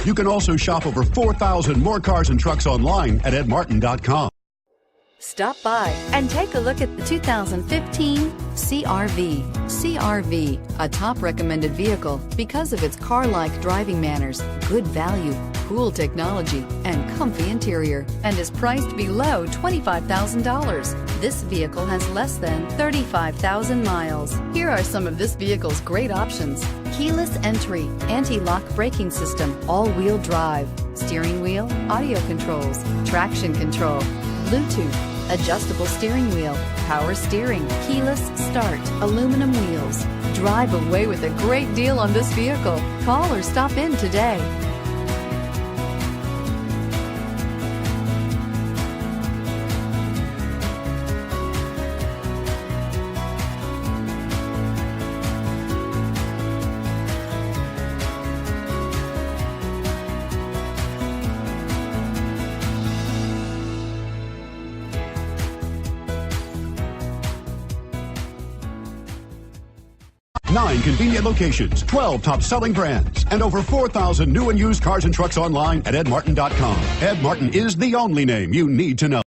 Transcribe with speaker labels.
Speaker 1: You can also shop over 4,000 more cars and trucks online at edmartin.com.
Speaker 2: Stop by and take a look at the 2015 CR-V. CR-V, a top recommended vehicle because of its car-like driving manners, good value, cool technology, and comfy interior, and is priced below $25,000. This vehicle has less than 35,000 miles. Here are some of this vehicle's great options: keyless entry, anti-lock braking system, all-wheel drive, steering wheel audio controls, traction control, Bluetooth, adjustable steering wheel, power steering, keyless start, aluminum wheels. Drive away with a great deal on this vehicle. Call or stop in today.
Speaker 1: Nine convenient locations, 12 top-selling brands, and over 4,000 new and used cars and trucks online at edmartin.com. Ed Martin is the only name you need to know.